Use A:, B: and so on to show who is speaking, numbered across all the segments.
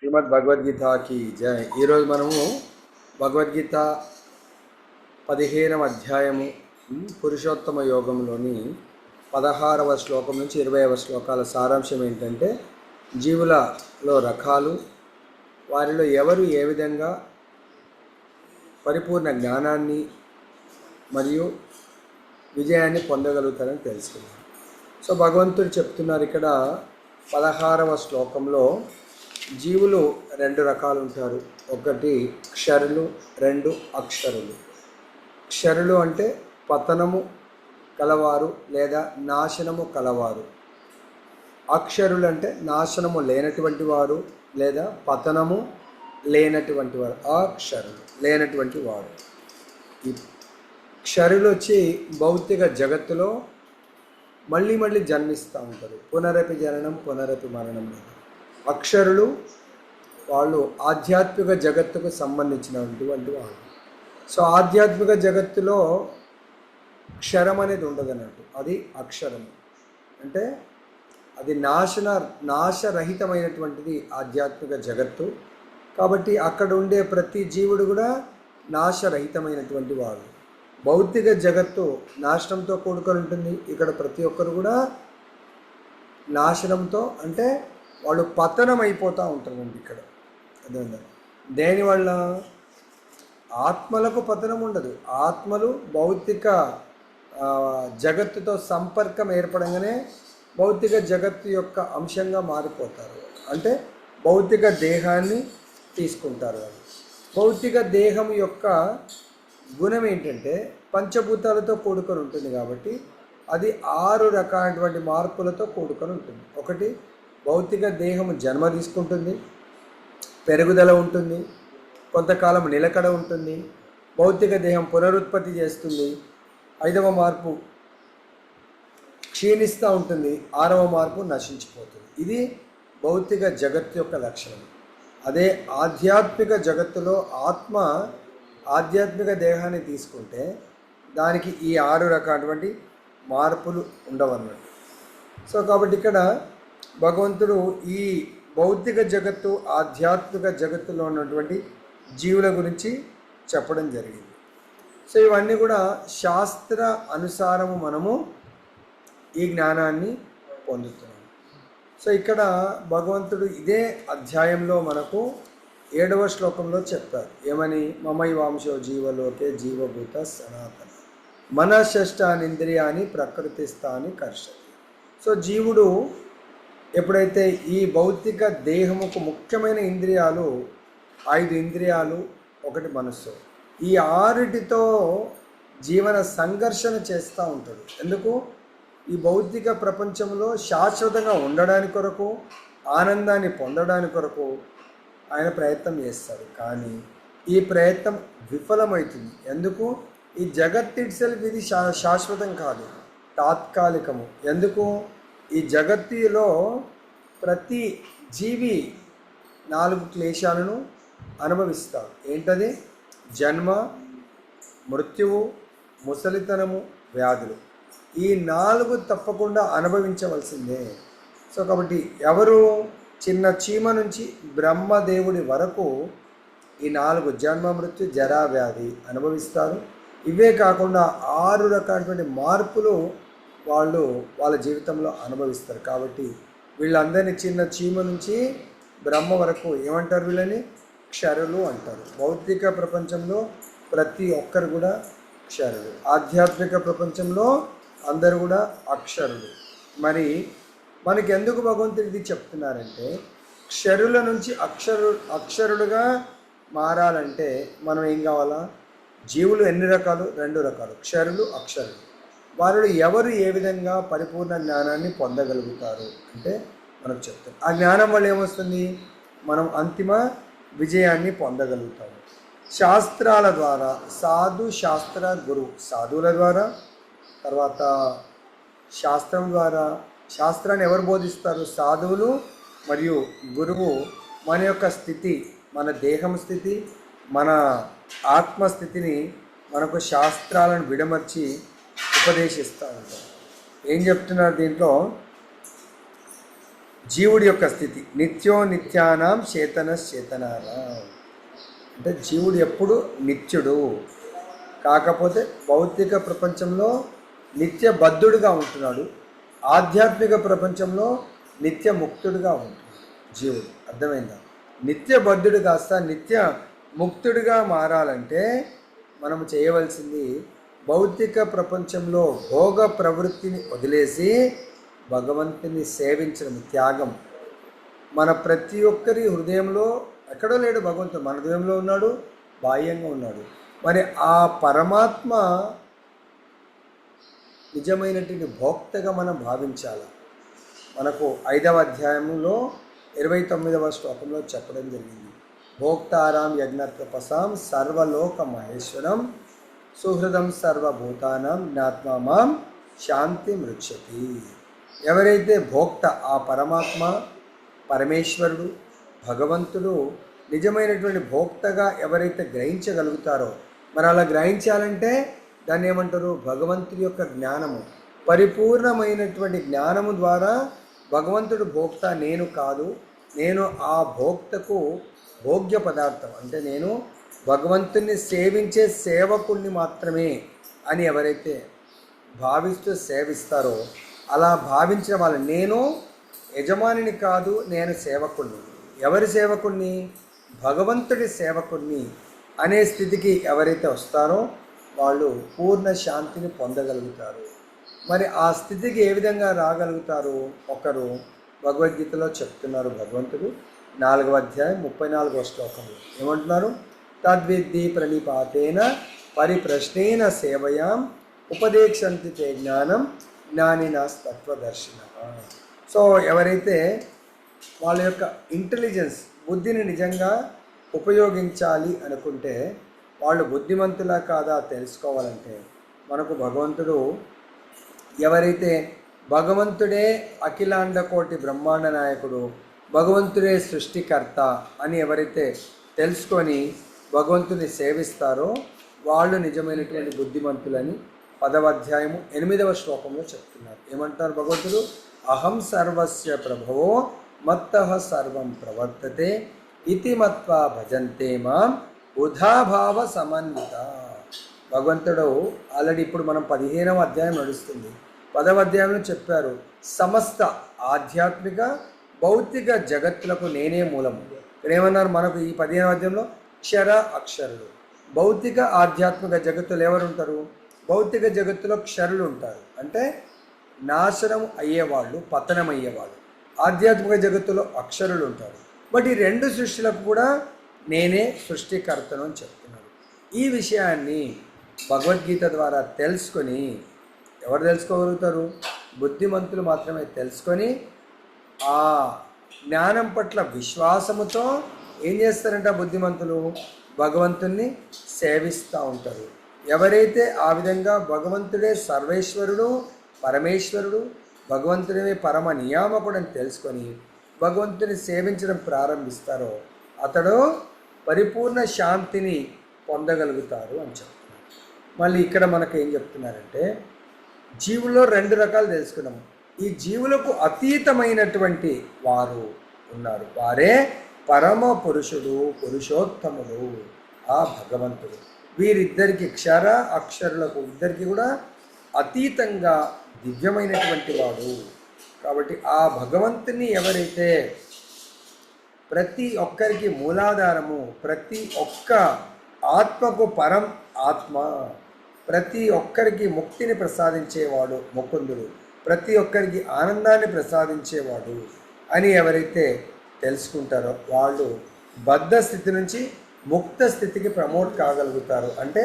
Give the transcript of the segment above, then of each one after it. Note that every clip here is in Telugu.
A: శ్రీమద్ భగవద్గీతకి జై. ఈరోజు మనము భగవద్గీత 15వ అధ్యాయము పురుషోత్తమ యోగంలోని 16వ శ్లోకం నుంచి 20వ శ్లోకాల సారాంశం ఏంటంటే, జీవులలో రకాలు, వారిలో ఎవరు ఏ విధంగా పరిపూర్ణ జ్ఞానాన్ని మరియు విజయాన్ని పొందగలుగుతారని తెలుసుకుందాం. సో భగవంతుడు చెప్తున్నారు ఇక్కడ 16వ శ్లోకంలో, జీవులు రెండు రకాలు ఉంటారు. ఒకటి క్షరులు, రెండు అక్షరులు. క్షరులు అంటే పతనము కలవారు లేదా నాశనము కలవారు. అక్షరులు అంటే నాశనము లేనటువంటి వారు లేదా పతనము లేనటువంటి వారు. అక్షరులు లేనటువంటి వారు. ఈ క్షరులు వచ్చి భౌతిక జగత్తులో మళ్ళీ మళ్ళీ జన్మిస్తూ ఉంటారు. పునరపి జననం పునరపి మరణం. అక్షరులు వాళ్ళు ఆధ్యాత్మిక జగత్తుకు సంబంధించినటువంటి వాళ్ళు. సో ఆధ్యాత్మిక జగత్తులో క్షరం అనేది ఉండదు అన్నట్టు. అది అక్షరం అంటే అది నాశరహితమైనటువంటిది ఆధ్యాత్మిక జగత్తు. కాబట్టి అక్కడ ఉండే ప్రతి జీవుడు కూడా నాశరహితమైనటువంటి వాడు. భౌతిక జగత్తు నాశనంతో కూడుకొని ఉంటుంది. ఇక్కడ ప్రతి ఒక్కరు కూడా నాశనంతో అంటే వాళ్ళు పతనం అయిపోతూ ఉంటారండి. ఇక్కడ అదే దేనివల్ల ఆత్మలకు పతనం ఉండదు. ఆత్మలు భౌతిక జగత్తుతో సంపర్కం ఏర్పడంగానే భౌతిక జగత్తు యొక్క అంశంగా మారిపోతారు. అంటే భౌతిక దేహాన్ని తీసుకుంటారు. వాళ్ళు భౌతిక దేహం యొక్క గుణం ఏంటంటే పంచభూతాలతో కూడుకొని ఉంటుంది. కాబట్టి అది 6 రకాలైనటువంటి మార్పులతో కూడుకొని ఉంటుంది. ఒకటి, భౌతిక దేహం జన్మ తీసుకుంటుంది, పెరుగుదల ఉంటుంది, కొంతకాలం నిలకడ ఉంటుంది. భౌతిక దేహం పునరుత్పత్తి చేస్తుంది. 5వ మార్పు క్షీణిస్తూ ఉంటుంది. 6వ మార్పు నశించిపోతుంది. ఇది భౌతిక జగత్తు యొక్క లక్షణం. అదే ఆధ్యాత్మిక జగత్తులో ఆత్మ ఆధ్యాత్మిక దేహాన్ని తీసుకుంటే దానికి ఈ 6 రకాలటువంటి మార్పులు ఉండవన్నట్టు. సో కాబట్టి ఇక్కడ భగవంతుడు ఈ భౌతిక జగత్తు ఆధ్యాత్మిక జగత్తులో ఉన్నటువంటి జీవుల గురించి చెప్పడం జరిగింది. సో ఇవన్నీ కూడా శాస్త్ర అనుసారము మనము ఈ జ్ఞానాన్ని పొందుతున్నాము. సో ఇక్కడ భగవంతుడు ఇదే అధ్యాయంలో మనకు 7వ శ్లోకంలో చెప్పారు. ఏమని? మమైవాంశో జీవలోకే జీవభూత సనాతన మనశ్శష్టానింద్రియాన్ని ప్రకృతిస్థాని కర్షతి. సో జీవుడు ఎప్పుడైతే ఈ భౌతిక దేహముకు ముఖ్యమైన ఇంద్రియాలు 5 ఇంద్రియాలు, ఒకటి మనస్సు, ఈ 6టితో జీవన సంఘర్షణ చేస్తూ ఉంటాడు. ఎందుకు? ఈ భౌతిక ప్రపంచంలో శాశ్వతంగా ఉండడానికి కొరకు, ఆనందాన్ని పొందడానికి కొరకు ఆయన ప్రయత్నం చేస్తాడు. కానీ ఈ ప్రయత్నం విఫలమవుతుంది. ఎందుకు? ఈ జగత్ ఇట్ సెల్ఫ్ ఇది శాశ్వతం కాదు, తాత్కాలికము. ఎందుకు? ఈ జగత్తులో ప్రతి జీవి 4 క్లేశాలను అనుభవిస్తాడు. ఏంటది? జన్మ, మృత్యువు, ముసలితనము, వ్యాధులు. ఈ 4 తప్పకుండా అనుభవించవలసిందే. సో కాబట్టి ఎవరు చిన్న చీమ నుంచి బ్రహ్మదేవుడి వరకు ఈ 4 జన్మ, మృత్యు, జరా, వ్యాధి అనుభవిస్తారు. ఇవే కాకుండా 6 రకాలైనటువంటి మార్పులు వాళ్ళు వాళ్ళ జీవితంలో అనుభవిస్తారు. కాబట్టి వీళ్ళందరినీ చిన్న చీమ నుంచి బ్రహ్మ వరకు ఏమంటారు? వీళ్ళని క్షరులు అంటారు. భౌతిక ప్రపంచంలో ప్రతి ఒక్కరు కూడా క్షరులు. ఆధ్యాత్మిక ప్రపంచంలో అందరూ కూడా అక్షరులు. మరి మనకి ఎందుకు భగవంతుడు ఇది చెప్తున్నారంటే, క్షరుల నుంచి అక్షరులుగా మారాలంటే మనం ఏం కావాలా? జీవులు ఎన్ని రకాలు? 2 రకాలు, క్షరులు, అక్షరులు. వారు ఎవరు ఏ విధంగా పరిపూర్ణ జ్ఞానాన్ని పొందగలుగుతారు అంటే మనకు చెప్తారు. ఆ జ్ఞానం వల్ల ఏమొస్తుంది? మనం అంతిమ విజయాన్ని పొందగలుగుతాము. శాస్త్రాల ద్వారా, సాధు శాస్త్ర గురు, సాధువుల ద్వారా, తర్వాత శాస్త్రం ద్వారా. శాస్త్రాన్ని ఎవరు బోధిస్తారు? సాధువులు మరియు గురువు మన యొక్క స్థితి, మన దేహం స్థితి, మన ఆత్మస్థితిని మనకు శాస్త్రాలను విడమర్చి ఉపదేశిస్తూ ఉంటారు. ఏం చెప్తున్నారు దీంట్లో? జీవుడి యొక్క స్థితి. నిత్యో నిత్యానాం చేతనానాం, అంటే జీవుడు ఎప్పుడు నిత్యుడు, కాకపోతే భౌతిక ప్రపంచంలో నిత్య బద్ధుడుగా ఉంటున్నాడు, ఆధ్యాత్మిక ప్రపంచంలో నిత్య ముక్తుడుగా ఉంటున్నాడు జీవుడు. అర్థమైందా? నిత్య బద్ధుడు కాస్త నిత్య ముక్తుడిగా మారాలంటే మనం చేయవలసింది భౌతిక ప్రపంచంలో భోగ ప్రవృత్తిని వదిలేసి భగవంతుని సేవించడం, త్యాగం. మన ప్రతి ఒక్కరి హృదయంలో ఎక్కడో లేడు భగవంతుడు, మన హృదయంలో ఉన్నాడు, బాహ్యంగా ఉన్నాడు. మరి ఆ పరమాత్మ నిజమైనటువంటి భోక్తగా మనం భావించాలి. మనకు 5వ అధ్యాయంలో 29వ శ్లోకంలో చెప్పడం జరిగింది. భోక్తారాం యజ్ఞతపసాం సర్వలోక మహేశ్వరం సుహృదం సర్వభూతానం జ్ఞాత్మా మాం శాంతి మృచ్చతి. ఎవరైతే భోక్త, ఆ పరమాత్మ, పరమేశ్వరుడు, భగవంతుడు నిజమైనటువంటి భోక్తగా ఎవరైతే గ్రహించగలుగుతారో, మరి అలా గ్రహించాలంటే దాన్ని ఏమంటారు? భగవంతుడి యొక్క జ్ఞానము, పరిపూర్ణమైనటువంటి జ్ఞానము ద్వారా భగవంతుడు భోక్త నేను కాదు, నేను ఆ భోక్తకు భోగ్య పదార్థం, అంటే నేను భగవంతుని సేవించే సేవకుణ్ణి మాత్రమే అని ఎవరైతే భావిస్తూ సేవిస్తారో, అలా భావించిన వాళ్ళు, నేను యజమానిని కాదు, నేను సేవకుణ్ణి. ఎవరి సేవకుణ్ణి? భగవంతుడి సేవకుణ్ణి అనే స్థితికి ఎవరైతే వస్తారో వాళ్ళు పూర్ణ శాంతిని పొందగలుగుతారు. మరి ఆ స్థితికి ఏ విధంగా రాగలుగుతారు? ఒకరు భగవద్గీతలో చెప్తున్నారు భగవంతుడు, 4వ అధ్యాయం 34వ శ్లోకంలో ఏమంటున్నారు? తద్విద్ధి ప్రణిపాతేన పరిప్రశ్నేన సేవయాం ఉపదేక్షంతి తే జ్ఞానం జ్ఞానినాస్ తత్వదర్శిన. సో ఎవరైతే వాళ్ళ యొక్క ఇంటెలిజెన్స్, బుద్ధిని నిజంగా ఉపయోగించాలి అనుకుంటే, వాళ్ళు బుద్ధిమంతులా కాదా తెలుసుకోవాలంటే మనకు భగవంతుడు, ఎవరైతే భగవంతుడే అఖిలాండ కోటి బ్రహ్మాండ నాయకుడు, భగవంతుడే సృష్టికర్త అని ఎవరైతే తెలుసుకొని భగవంతుని సేవిస్తారో వాళ్ళు నిజమైనటువంటి బుద్ధిమంతులని 10వ అధ్యాయము 8వ శ్లోకంలో చెప్తున్నారు. ఏమంటారు భగవంతుడు? అహం సర్వస్య ప్రభవో మత్తః సర్వం ప్రవర్తతే ఇతి మత్వా భజంతే మాం ఉధాభావ సమన్విత. భగవంతుడు ఆల్రెడీ ఇప్పుడు మనం 15వ అధ్యాయం నడుస్తుంది, 10వ అధ్యాయంలో చెప్పారు సమస్త ఆధ్యాత్మిక భౌతిక జగత్తులకు నేనే మూలము. ఇక్కడ ఏమన్నారు? మనకు ఈ 15వ అధ్యాయంలో క్షర అక్షరులు. భౌతిక ఆధ్యాత్మిక జగత్తులు ఎవరు ఉంటారు? భౌతిక జగత్తులో క్షరులు ఉంటారు, అంటే నాశనం అయ్యేవాళ్ళు, పతనం అయ్యేవాళ్ళు. ఆధ్యాత్మిక జగత్తులో అక్షరులు ఉంటారు. బట్ ఈ రెండు సృష్టిలకు కూడా నేనే సృష్టికర్తను అని చెప్తున్నాడు. ఈ విషయాన్ని భగవద్గీత ద్వారా తెలుసుకొని ఎవరు తెలుసుకోగలుగుతారు? బుద్ధిమంతులు మాత్రమే తెలుసుకొని ఆ జ్ఞానం పట్ల విశ్వాసముతో ఏం చేస్తారంటే బుద్ధిమంతులు భగవంతుణ్ణి సేవిస్తూ ఉంటారు. ఎవరైతే ఆ విధంగా భగవంతుడే సర్వేశ్వరుడు, పరమేశ్వరుడు, భగవంతుడే పరమ నియామకుడు అని తెలుసుకొని భగవంతుని సేవించడం ప్రారంభిస్తారో అతడు పరిపూర్ణ శాంతిని పొందగలుగుతారు అని చెప్తున్నారు. మళ్ళీ ఇక్కడ మనకు ఏం చెప్తున్నారంటే జీవుల్లో 2 రకాలు తెలుసుకున్నాము. ఈ జీవులకు అతీతమైనటువంటి వారు ఉన్నారు, వారే పరమ పురుషుడు, పురుషోత్తముడు, ఆ భగవంతుడు. వీరిద్దరికి క్షర అక్షరులకు ఇద్దరికి కూడా అతీతంగా దివ్యమైనటువంటి వాడు. కాబట్టి ఆ భగవంతుని ఎవరైతే ప్రతి ఒక్కరికి మూలాధారము, ప్రతి ఒక్క ఆత్మకు పరం ఆత్మ, ప్రతి ఒక్కరికి ముక్తిని ప్రసాదించేవాడు ముకుందుడు, ప్రతి ఒక్కరికి ఆనందాన్ని ప్రసాదించేవాడు అని ఎవరైతే తెలుసుకుంటారో వాళ్ళు బద్ధ స్థితి నుంచి ముక్త స్థితికి ప్రమోట్ కాగలుగుతారు. అంటే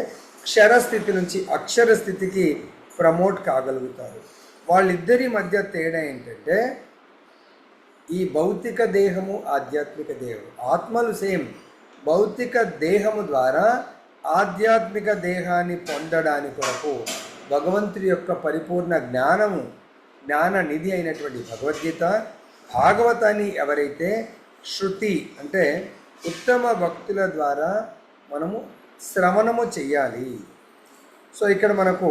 A: క్షర స్థితి నుంచి అక్షర స్థితికి ప్రమోట్ కాగలుగుతారు. వాళ్ళిద్దరి మధ్య తేడా ఏంటంటే ఈ భౌతిక దేహము, ఆధ్యాత్మిక దేహము, ఆత్మలు సేమ్. భౌతిక దేహము ద్వారా ఆధ్యాత్మిక దేహాన్ని పొందడానికి కొరకు భగవంతుడి యొక్క పరిపూర్ణ జ్ఞానము, జ్ఞాన నిధి అయినటువంటి భగవద్గీత, భాగవతాన్ని ఎవరైతే శృతి అంటే ఉత్తమ భక్తుల ద్వారా మనము శ్రవణము చెయ్యాలి. సో ఇక్కడ మనకు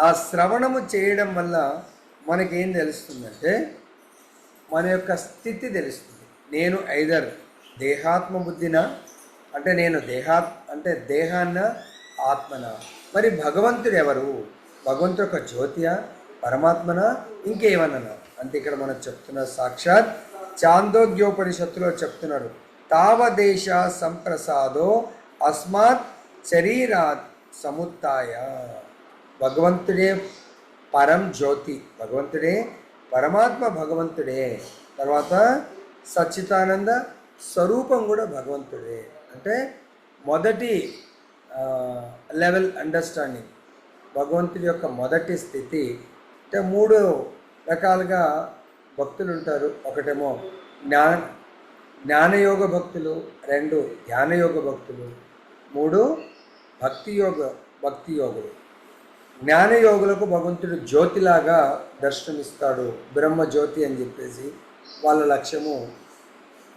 A: ఆ శ్రవణము చేయడం వల్ల మనకేం తెలుస్తుందంటే మన యొక్క స్థితి తెలుస్తుంది. నేను ఐదర్ దేహాత్మ బుద్ధినా, అంటే నేను అంటే దేహాన్న ఆత్మన. మరి భగవంతుడు ఎవరు? భగవంతుడు ఒక జ్యోతియా, పరమాత్మన, ఇంకేమన్నా? అంటే ఇక్కడ మనం చెప్తున్న సాక్షాత్ చాందోగ్యోపనిషత్తులో చెప్తున్నాడు, తావదేశ సంప్రసాదో అస్మాత్ శరీరాత్ సముత్య. భగవంతుడే పరం జ్యోతి, భగవంతుడే పరమాత్మ, భగవంతుడే. తర్వాత సచ్చిదానంద స్వరూపం కూడా భగవంతుడే. అంటే మొదటి లెవెల్ అండర్స్టాండింగ్, భగవంతుడి యొక్క మొదటి స్థితి. అంటే 3 రకాలుగా భక్తులు ఉంటారు. ఒకటేమో జ్ఞానయోగ భక్తులు, 2 ధ్యానయోగ భక్తులు, 3 భక్తి యోగులు. జ్ఞానయోగులకు భగవంతుడు జ్యోతిలాగా దర్శనమిస్తాడు, బ్రహ్మజ్యోతి అని చెప్పేసి వాళ్ళ లక్ష్యము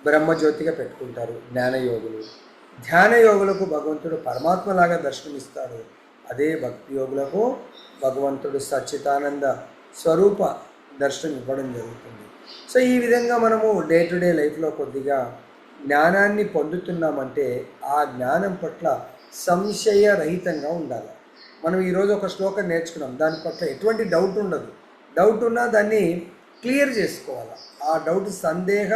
A: బ్రహ్మజ్యోతిగా పెట్టుకుంటారు జ్ఞానయోగులు. ధ్యానయోగులకు భగవంతుడు పరమాత్మలాగా దర్శనమిస్తాడు, అదే భక్తి యోగులకు భగవంతుడు సచ్చిదానంద స్వరూప దర్శనం ఇవ్వడం జరుగుతుంది. సో ఈ విధంగా మనము డే టు డే లైఫ్లో కొద్దిగా జ్ఞానాన్ని పొందుతున్నామంటే ఆ జ్ఞానం పట్ల సంశయరహితంగా ఉండాలి. మనం ఈరోజు ఒక శ్లోకం నేర్చుకున్నాం, దాని పట్ల ఎటువంటి డౌట్ ఉండదు. డౌట్ ఉన్నా దాన్ని క్లియర్ చేసుకోవాలి, ఆ డౌట్ సందేహ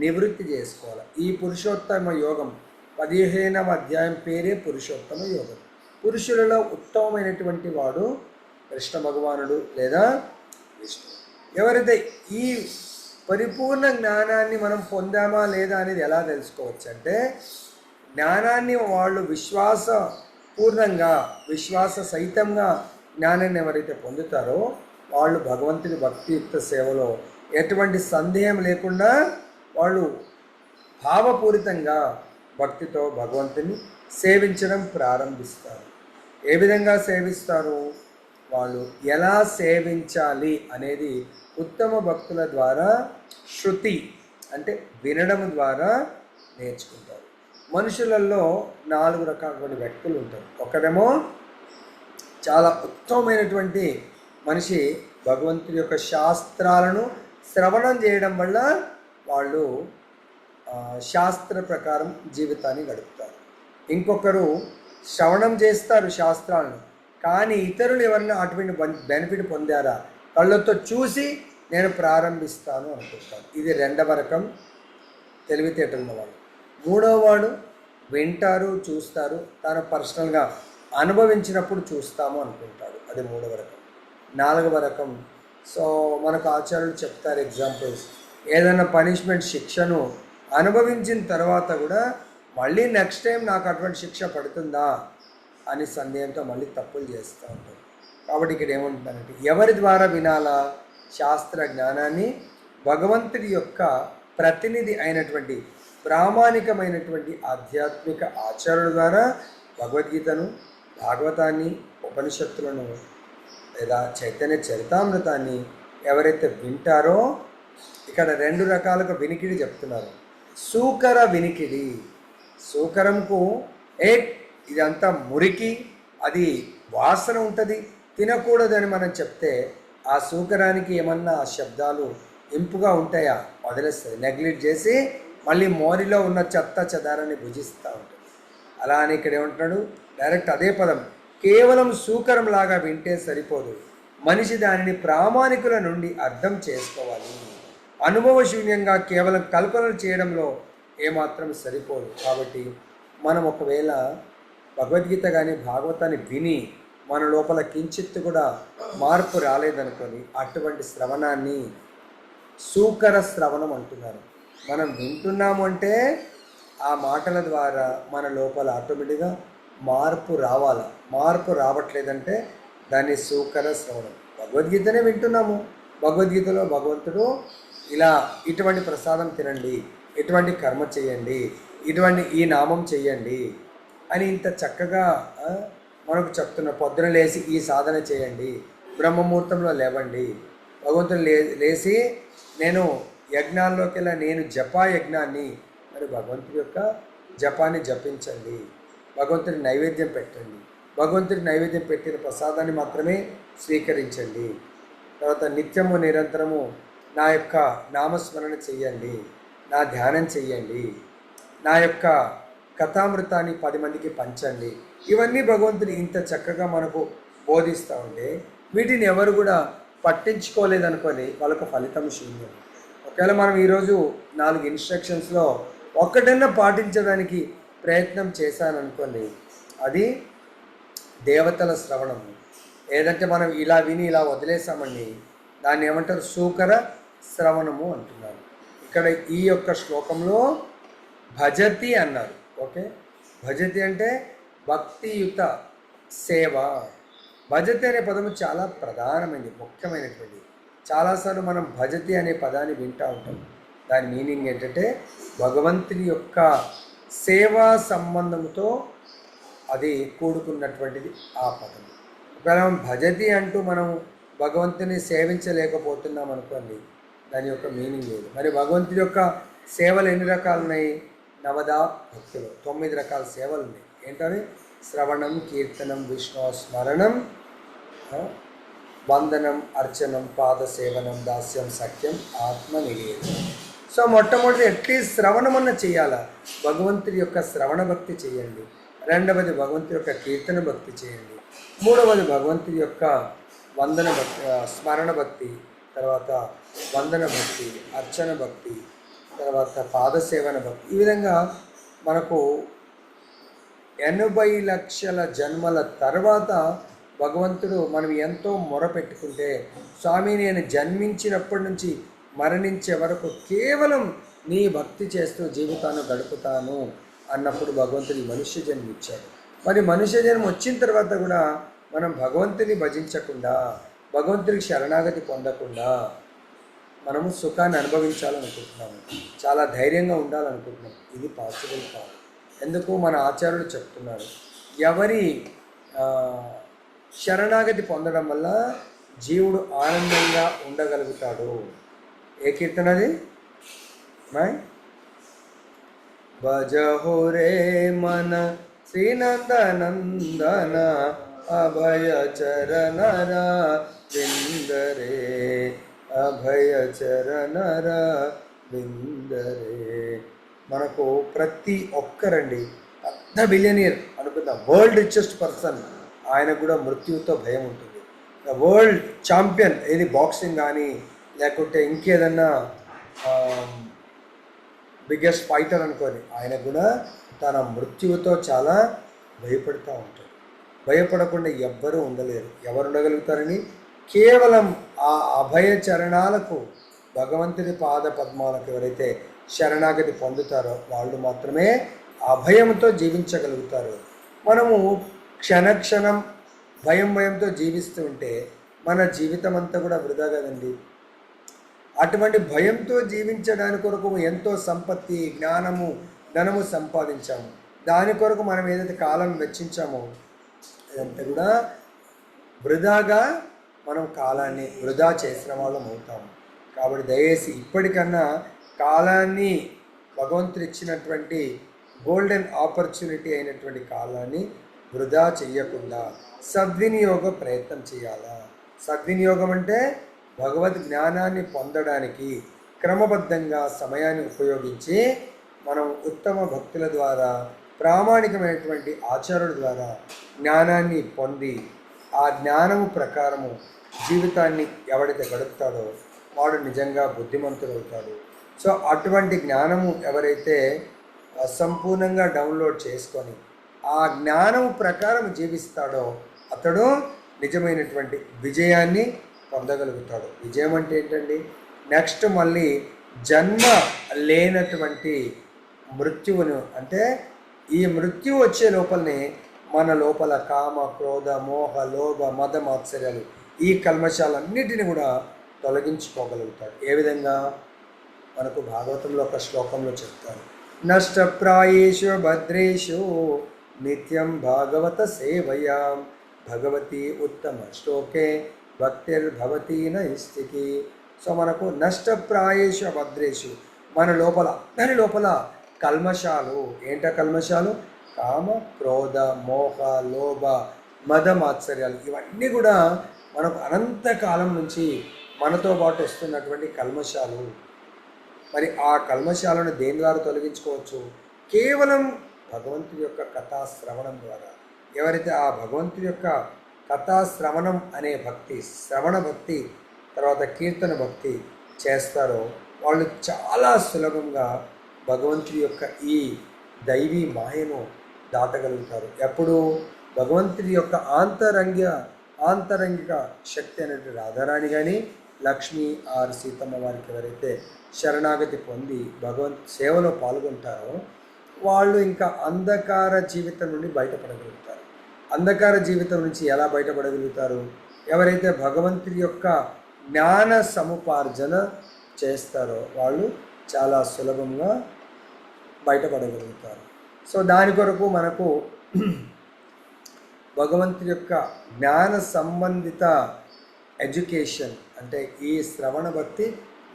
A: నివృత్తి చేసుకోవాలి. ఈ పురుషోత్తమ యోగం 15వ అధ్యాయం పేరే పురుషోత్తమ యోగం. పురుషులలో ఉత్తమమైనటువంటి వాడు కృష్ణ భగవానుడు లేదా విష్ణు. ఎవరైతే ఈ పరిపూర్ణ జ్ఞానాన్ని మనం పొందామా లేదా అనేది ఎలా తెలుసుకోవచ్చు అంటే, జ్ఞానాన్ని వాళ్ళు విశ్వాసపూర్ణంగా విశ్వాస సహితంగా జ్ఞానాన్ని ఎవరైతే పొందుతారో వాళ్ళు భగవంతుని భక్తియుక్త సేవలో ఎటువంటి సందేహం లేకుండా వాళ్ళు భావపూరితంగా భక్తితో భగవంతుని సేవించడం ప్రారంభిస్తారు. ఏ విధంగా సేవిస్తారు, వాళ్ళు ఎలా సేవించాలి అనేది ఉత్తమ భక్తుల ద్వారా శృతి అంటే వినడం ద్వారా నేర్చుకుంటారు. మనుషులలో 4 రకాలైన వ్యక్తులు ఉంటారు. ఒకరేమో చాలా ఉత్తమమైనటువంటి మనిషి, భగవంతుడి యొక్క శాస్త్రాలను శ్రవణం చేయడం వల్ల వాళ్ళు శాస్త్ర ప్రకారం జీవితాన్ని గడుపుతారు. ఇంకొకరు శ్రవణం చేస్తారు శాస్త్రాలను, కానీ ఇతరులు ఎవరన్నా అటువంటి బెనిఫిట్ పొందారా కళ్ళతో చూసి నేను ప్రారంభిస్తాను అనుకుంటాను. ఇది 2వ రకం తెలివితేటలు ఉన్నవాడు. 3వ వాడు వింటారు, చూస్తారు, తాను పర్సనల్గా అనుభవించినప్పుడు చూస్తాము అనుకుంటాడు, అది 3వ రకం. 4వ రకం, సో మనకు ఆచార్యులు చెప్తారు ఎగ్జాంపుల్స్, ఏదైనా పనిష్మెంట్ శిక్షను అనుభవించిన తర్వాత కూడా మళ్ళీ నెక్స్ట్ టైం నాకు అటువంటి శిక్ష పడుతుందా అని సందేహంతో మళ్ళీ తప్పులు చేస్తూ ఉంటారు. కాబట్టి ఇక్కడ ఏమంటున్నారంటే, ఎవరి ద్వారా వినాలా శాస్త్ర జ్ఞానాన్ని? భగవంతుడి యొక్క ప్రతినిధి అయినటువంటి ప్రామాణికమైనటువంటి ఆధ్యాత్మిక ఆచార్యుల ద్వారా భగవద్గీతను, భాగవతాన్ని, ఉపనిషత్తులను లేదా చైతన్య చరితామృతాన్ని ఎవరైతే వింటారో, ఇక్కడ 2 రకాలుగా వినికిడి చెప్తున్నారు. సూకర వినికిడి, సూకరంకు ఇదంతా మురికి, అది వాసన ఉంటుంది, తినకూడదని మనం చెప్తే ఆ సూకరానికి ఏమన్నా ఆ శబ్దాలు ఇంపుగా ఉంటాయా? వదిలేస్తుంది, నెగ్లెక్ట్ చేసి మళ్ళీ మోరిలో ఉన్న చెత్త చెదారాన్ని భుజిస్తూ ఉంటుంది. అలా అని ఇక్కడ ఏమంటున్నాడు, డైరెక్ట్ అదే పదం, కేవలం సూకరంలాగా వింటే సరిపోదు, మనిషి దానిని ప్రామాణికుల నుండి అర్థం చేసుకోవాలి. అనుభవశూన్యంగా కేవలం కల్పనలు చేయడంలో ఏమాత్రం సరిపోదు. కాబట్టి మనం ఒకవేళ భగవద్గీత కానీ భాగవతాన్ని విని మన లోపల కించిత్ కూడా మార్పు రాలేదనుకొని అటువంటి శ్రవణాన్ని సూకర శ్రవణం అంటున్నారు. మనం వింటున్నాము అంటే ఆ మాటల ద్వారా మన లోపల ఆటోమేటిక్గా మార్పు రావాలి. మార్పు రావట్లేదంటే దాన్ని సూకర శ్రవణం. భగవద్గీతనే వింటున్నాము, భగవద్గీతలో భగవంతుడు ఇలా ఇటువంటి ప్రసాదం తినండి, ఇటువంటి కర్మ చేయండి, ఇటువంటి ఈ నామం చేయండి అని ఇంత చక్కగా మనకు చెప్తున్న, పొద్దున లేచి ఈ సాధన చేయండి, బ్రహ్మముహూర్తంలో లేవండి, భగవంతుడు లేచి నేను యజ్ఞాల్లోకి వెళ్ళా, నేను జపా యజ్ఞాన్ని, మరి భగవంతుడి యొక్క జపాన్ని జపించండి, భగవంతుడి నైవేద్యం పెట్టండి, భగవంతుడి నైవేద్యం పెట్టిన ప్రసాదాన్ని మాత్రమే స్వీకరించండి. తర్వాత నిత్యము నిరంతరము నా యొక్క నామస్మరణ చెయ్యండి, నా ధ్యానం చెయ్యండి, నా యొక్క కథామృతాన్ని 10 మందికి పంచండి. ఇవన్నీ భగవంతుడు ఇంత చక్కగా మనకు బోధిస్తూ ఉంటే వీటిని ఎవరు కూడా పట్టించుకోలేదనుకొని వాళ్ళకు ఫలితం శూన్యం. ఒకవేళ మనం ఈరోజు 4 ఇన్స్ట్రక్షన్స్లో ఒక్కటన్నా పాటించడానికి ప్రయత్నం చేశాననుకోండి, అది దేవతల శ్రవణం. ఏదంటే మనం ఇలా విని ఇలా వదిలేసామండి, దాన్ని ఏమంటారు? సూకర శ్రవణము అంటున్నారు. ఇక్కడ ఈ యొక్క శ్లోకంలో భజతి అన్నారు. ఓకే, భజతి అంటే భక్తియుత సేవ. భజతి అనే పదము చాలా ప్రధానమైనది, ముఖ్యమైనటువంటిది. చాలాసార్లు మనం భజతి అనే పదాన్ని వింటూ ఉంటాం. దాని మీనింగ్ ఏంటంటే భగవంతుని యొక్క సేవా సంబంధంతో అది కూడుకున్నటువంటిది ఆ పదం. ఒకవేళ భజతి అంటూ మనం భగవంతుని సేవించలేకపోతున్నాం అనుకోండి, దాని యొక్క మీనింగ్ లేదు. మరి భగవంతుడి యొక్క సేవలు ఎన్ని రకాలు ఉన్నాయి? నవదా భక్తులు 9 రకాల సేవలు ఉన్నాయి. ఏంటవి? శ్రవణం, కీర్తనం, విష్ణు స్మరణం, వందనం, అర్చనం, పాద సేవనం, దాస్యం, సఖ్యం, ఆత్మ నివేదనం. సో మొట్టమొదటి అట్లీస్ట్ శ్రవణం అన్న చేయాలా? భగవంతుడి యొక్క శ్రవణ భక్తి చేయండి. రెండవది భగవంతుడి యొక్క కీర్తన భక్తి చేయండి. మూడవది భగవంతుడి యొక్క వందన భక్తి, స్మరణ భక్తి, తర్వాత వందన భక్తి, అర్చన భక్తి, తర్వాత పాదసేవన భక్తి. ఈ విధంగా మనకు 80 లక్షల జన్మల తర్వాత భగవంతుడు మనం ఎంతో మొరపెట్టుకుంటే, స్వామి నేను జన్మించినప్పటి నుంచి మరణించే వరకు కేవలం నీ భక్తి చేస్తూ జీవితాన్ని గడుపుతాను అన్నప్పుడు భగవంతుడి మనుష్య జన్మ ఇచ్చాడు. మరి మనుష్య జన్మ వచ్చిన తర్వాత కూడా మనం భగవంతుని భజించకుండా, భగవంతుడికి శరణాగతి పొందకుండా మనము సుఖాన్ని అనుభవించాలనుకుంటున్నాము, చాలా ధైర్యంగా ఉండాలనుకుంటున్నాం. ఇది పాసిబుల్ కాదు. ఎందుకు? మన ఆచార్యులు చెప్తున్నారు, ఎవరి శరణాగతి పొందడం వల్ల జీవుడు ఆనందంగా ఉండగలుగుతాడు. ఏ కీర్తన అది? భజహో రే మన శ్రీనందనందన అభయ చరణర విందరే, అభయ చరణర విందరే. మనకు ప్రతి ఒక్కరండి పెద్ద బిలియనీర్ అనుకుందాం, వరల్డ్ రిచెస్ట్ పర్సన్, ఆయనకు కూడా మృత్యువుతో భయం ఉంటుంది. ద వరల్డ్ ఛాంపియన్, ఏది బాక్సింగ్ కానీ లేకుంటే ఇంకేదన్నా బిగ్గెస్ట్ ఫైటర్ అనుకోని, ఆయన కూడా తన మృత్యువుతో చాలా భయపడుతూ ఉంటాడు. భయపడకుండా ఎవ్వరూ ఉండలేరు. ఎవరు ఉండగలుగుతారని? కేవలం ఆ అభయ చరణాలకు, భగవంతుడి పాద పద్మాలకు ఎవరైతే శరణాగతి పొందుతారో వాళ్ళు మాత్రమే అభయంతో జీవించగలుగుతారు. మనము క్షణక్షణం భయంతో జీవిస్తూ ఉంటే మన జీవితం అంతా కూడా వృధా కదండి. అటువంటి భయంతో జీవించడానికి కొరకు ఎంతో సంపత్తి, జ్ఞానము, ధనము సంపాదించాము. దాని కొరకు మనం ఏదైతే కాలం వెచ్చించామో అదంతా కూడా వృధాగా మనం కాలాన్ని వృధా చేసిన వాళ్ళం అవుతాము. కాబట్టి దయచేసి ఇప్పటికన్నా కాలాన్ని, భగవంతుడు ఇచ్చినటువంటి గోల్డెన్ ఆపర్చునిటీ అయినటువంటి కాలాన్ని వృధా చెయ్యకుండా సద్వినియోగ ప్రయత్నం చేయాలా. సద్వినియోగం అంటే భగవద్ జ్ఞానాన్ని పొందడానికి క్రమబద్ధంగా సమయాన్ని ఉపయోగించి మనం ఉత్తమ భక్తుల ద్వారా, ప్రామాణికమైనటువంటి ఆచారుల ద్వారా జ్ఞానాన్ని పొంది ఆ జ్ఞానము ప్రకారము జీవితాన్ని ఎవడైతే గడుపుతాడో వాడు నిజంగా బుద్ధిమంతుడవుతాడు. సో అటువంటి జ్ఞానము ఎవరైతే సంపూర్ణంగా డౌన్లోడ్ చేసుకొని ఆ జ్ఞానము ప్రకారం జీవిస్తాడో అతడు నిజమైనటువంటి విజయాన్ని పొందగలుగుతాడు. విజయం అంటే ఏంటండి? నెక్స్ట్ మళ్ళీ జన్మ లేనటువంటి మృత్యువును, అంటే ఈ మృత్యువు వచ్చే లోపలనే మన లోపల కామ, క్రోధ, మోహ, లోభ, మద, మాత్సర్యాలు, ఈ కల్మషాలన్నిటిని కూడా తొలగించుకోగలుగుతాడు. ఏ విధంగా? మనకు భాగవతంలో ఒక శ్లోకంలో చెప్తారు, నష్టప్రాయేషు భద్రేషు నిత్యం భాగవత సేవయాం భగవతి ఉత్తమ శ్లోకే భక్తిర్భవతి నైష్టికి. సో మనకు నష్టప్రాయేషు భద్రేషు, మన లోపల, దాని లోపల కల్మషాలు, ఏంట కల్మషాలు? కామ, క్రోధ, మోహ, లోభ, మద, మాత్సర్యాలు, ఇవన్నీ కూడా మనకు అనంతకాలం నుంచి మనతో పాటు వస్తున్నటువంటి కల్మషాలు. మరి ఆ కల్మషాలను దేని ద్వారా తొలగించుకోవచ్చు? కేవలం భగవంతుడి యొక్క కథా శ్రవణం ద్వారా. ఎవరైతే ఆ భగవంతుడి యొక్క కథా శ్రవణం అనే భక్తి, శ్రవణ భక్తి, తర్వాత కీర్తన భక్తి చేస్తారో వాళ్ళు చాలా సులభంగా భగవంతుడి యొక్క ఈ దైవీ మాయను దాటగలుగుతారు. ఎప్పుడు భగవంతుడి యొక్క ఆంతరంగిక శక్తి అనేటువంటి రాధారాణి కానీ, లక్ష్మీ ఆర్ సీతమ్మ వారికి ఎవరైతే శరణాగతి పొంది భగవంత్ సేవలో పాల్గొంటారో వాళ్ళు ఇంకా అంధకార జీవితం నుండి బయటపడగలుగుతారు. అంధకార జీవితం నుంచి ఎలా బయటపడగలుగుతారు? ఎవరైతే భగవంతుడి యొక్క జ్ఞాన సముపార్జన చేస్తారో వాళ్ళు చాలా సులభంగా బయటపడగలుగుతారు. సో దాని కొరకు మనకు భగవంతుడి యొక్క జ్ఞాన సంబంధిత ఎడ్యుకేషన్ అంటే ఈ శ్రవణ భక్తి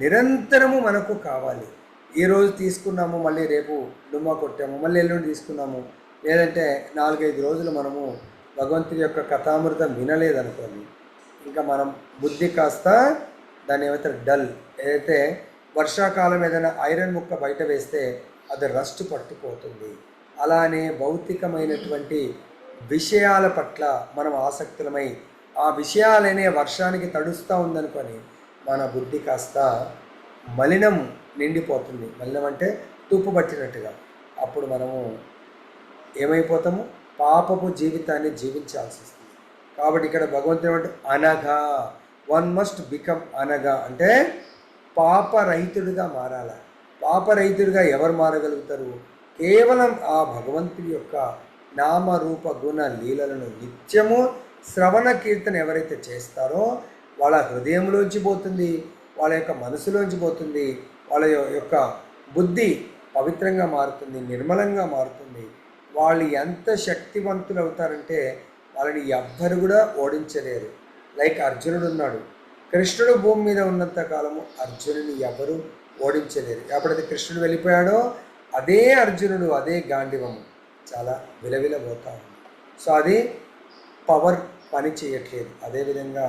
A: నిరంతరము మనకు కావాలి. ఈరోజు తీసుకున్నాము, మళ్ళీ రేపు డుమ్మా కొట్టాము, మళ్ళీ ఎల్లుండి తీసుకున్నాము, లేదంటే 4-5 రోజులు మనము భగవంతుడి యొక్క కథామృతం వినలేదనుకోండి, ఇంకా మనం బుద్ధి కాస్త దాన్ని ఏమైతే డల్, ఏదైతే వర్షాకాలం ఏదైనా ఐరన్ ముక్క బయట వేస్తే అది రస్ట్ పట్టుకుపోతుంది. అలానే భౌతికమైనటువంటి విషయాల పట్ల మనం ఆసక్తులమై ఆ విషయాలనే వర్షానికి తడుస్తూ ఉందనుకొని మన బుద్ధి కాస్త మలినం నిండిపోతుంది. మలినం అంటే తుప్పు పట్టినట్టుగా. అప్పుడు మనము ఏమైపోతాము? పాపపు జీవితాన్ని జీవించాల్సి వస్తుంది. కాబట్టి ఇక్కడ భగవంతుడు అంటే అనగా, వన్ మస్ట్ బికమ్ అనగా అంటే పాపరహితుడిగా మారాల. పాపరహితుడిగా ఎవరు మారగలుగుతారు? కేవలం ఆ భగవంతుడి యొక్క నామరూప గుణ లీలలను నిత్యము శ్రవణ కీర్తన ఎవరైతే చేస్తారో వాళ్ళ హృదయంలోంచి పోతుంది, వాళ్ళ యొక్క మనసులోంచి పోతుంది, వాళ్ళ యొక్క బుద్ధి పవిత్రంగా మారుతుంది, నిర్మలంగా మారుతుంది. వాళ్ళు ఎంత శక్తివంతులు అవుతారంటే వాళ్ళని ఎవ్వరు కూడా ఓడించలేరు. లైక్ అర్జునుడు ఉన్నాడు. కృష్ణుడు భూమి మీద ఉన్నంత కాలము అర్జునుని ఎవరు ఓడించలేరు. ఎప్పుడైతే కృష్ణుడు వెళ్ళిపోయాడో అదే అర్జునుడు, అదే గాంధీవము చాలా విలవిలబోతా ఉంది. సో అది పవర్ పని చేయట్లేదు. అదేవిధంగా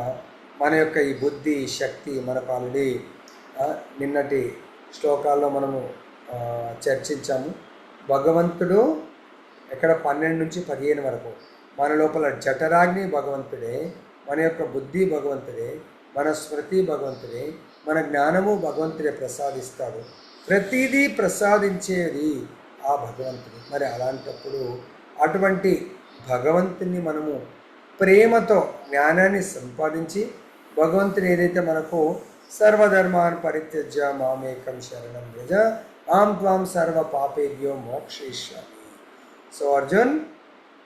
A: మన యొక్క ఈ బుద్ధి శక్తి మనకు ఆల్రెడీ నిన్నటి శ్లోకాల్లో మనము చర్చించాము. భగవంతుడు ఎక్కడ 12 నుంచి 15 వరకు మన లోపల జఠరాగ్ని భగవంతుడే, మన యొక్క బుద్ధి భగవంతుడే, మన స్మృతి భగవంతుడే, మన జ్ఞానము భగవంతుడే ప్రసాదిస్తాడు. ప్రతిదీ ప్రసాదించేది ఆ భగవంతుడు. మరి అలాంటప్పుడు అటువంటి భగవంతుని మనము ప్రేమతో జ్ఞానాన్ని సంపాదించి భగవంతుని ఏదైతే మనకు సర్వధర్మాన్ పరిత్యజ్య మామేకం శరణం వ్రజ ఆం త్వాం సర్వ పాపేభ్యో మోక్షయిష్యామి. సో అర్జున్,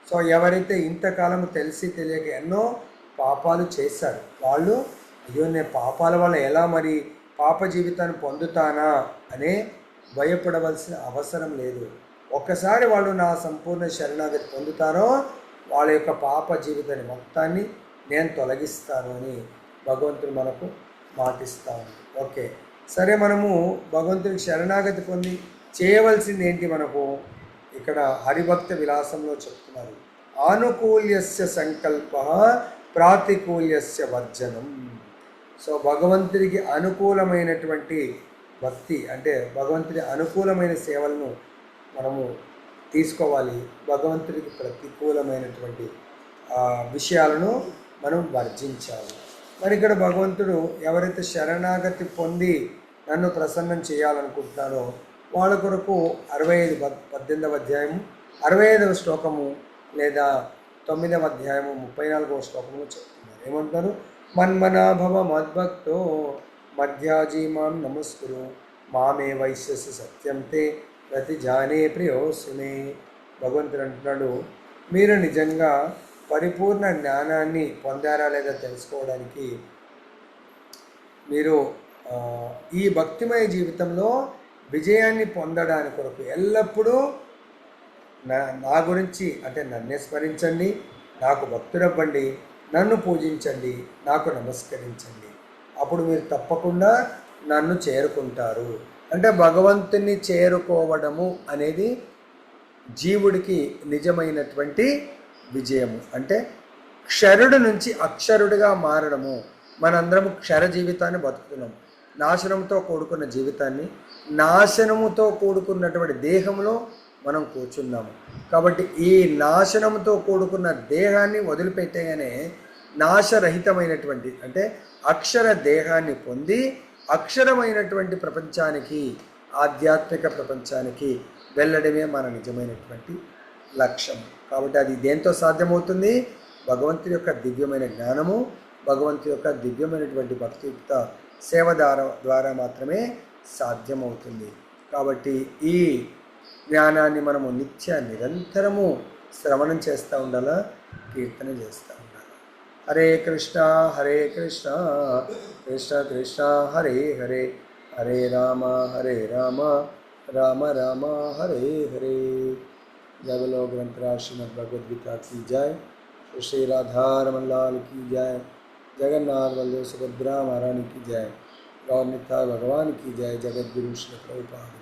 A: సో ఎవరైతే ఇంతకాలం తెలిసి తెలియక ఎన్నో పాపాలు చేశారు వాళ్ళు అయ్యో నేను పాపాల వల్ల ఎలా మరి పాప జీవితాన్ని పొందుతానా అనే భయపడవలసిన అవసరం లేదు. ఒక్కసారి వాళ్ళు నా సంపూర్ణ శరణాగతి పొందుతారో వాళ్ళ యొక్క పాప జీవితాన్ని మొత్తాన్ని నేను తొలగిస్తాను అని భగవంతుడు మనకు మాటిస్తాను. ఓకే, సరే, మనము భగవంతుడికి శరణాగతి పొంది చేయవలసింది ఏంటి? మనకు ఇక్కడ హరిభక్త విలాసంలో చెప్తున్నారు, ఆనుకూల్యస్య సంకల్ప ప్రాతికూల్యస్య వర్జనం. సో భగవంతుడికి అనుకూలమైనటువంటి భక్తి అంటే భగవంతుడి అనుకూలమైన సేవలను మనము తీసుకోవాలి, భగవంతుడికి ప్రతికూలమైనటువంటి విషయాలను మనం వర్జించాలి. మరి ఇక్కడ భగవంతుడు ఎవరైతే శరణాగతి పొంది నన్ను ప్రసన్నం చేయాలనుకుంటున్నారో వాళ్ళ కొరకు 18వ అధ్యాయము 65వ శ్లోకము లేదా 9వ అధ్యాయము 34వ శ్లోకము చెప్తున్నారు. ఏమంటారు? మన్మనాభవ మద్భక్తో మధ్యాజీ మాం నమస్కురు మామే వైశ్యసి సత్యం తే ప్రతి జానే ప్రియోసుమే. భగవంతుడు అంటున్నాడు, మీరు నిజంగా పరిపూర్ణ జ్ఞానాన్ని పొందారా లేదా తెలుసుకోవడానికి మీరు ఈ భక్తిమయ జీవితంలో విజయాన్ని పొందడానికి కొరకు ఎల్లప్పుడూ నా గురించి అంటే నన్నే స్మరించండి, నాకు భక్తుడవ్వండి, నన్ను పూజించండి, నాకు నమస్కరించండి, అప్పుడు మీరు తప్పకుండా నన్ను చేరుకుంటారు. అంటే భగవంతుని చేరుకోవడము అనేది జీవుడికి నిజమైనటువంటి విజయము. అంటే క్షరుడు నుంచి అక్షరుడిగా మారడము మనందరము క్షర జీవితాన్ని బతుకుతున్నాం. నాశనంతో కూడుకున్న జీవితాన్ని, నాశనముతో కూడుకున్నటువంటి దేహంలో మనం కూర్చున్నాము. కాబట్టి ఈ నాశనంతో కూడుకున్న దేహాన్ని వదిలిపెట్టగానే నాశరహితమైనటువంటి అంటే అక్షర దేహాన్ని పొంది అక్షరమైనటువంటి ప్రపంచానికి, ఆధ్యాత్మిక ప్రపంచానికి వెళ్ళడమే మన నిజమైనటువంటి లక్ష్యం. కాబట్టి అది దేంతో సాధ్యమవుతుంది? భగవంతుడి యొక్క దివ్యమైన జ్ఞానము, భగవంతుడి యొక్క దివ్యమైనటువంటి భక్తియుక్త సేవ ద్వారా మాత్రమే సాధ్యమవుతుంది. కాబట్టి ఈ జ్ఞానాన్ని మనము నిరంతరము శ్రవణం చేస్తూ ఉండాలా, కీర్తన చేస్తూ ఉండాలి. హరే కృష్ణ కృష్ణ కృష్ణ హరే హరే, హరే రామ రామ రామ హరే హరే. जय बोलो ग्रंथराज श्रीमद् भगवद गीता की जय, श्री राधा रमन लाल की जय, जगन्नाथ बलदेव सुभद्रा महारानी की जय, गौर नित्याय भगवान की जय, जगत गुरु श्री प्रभुपाद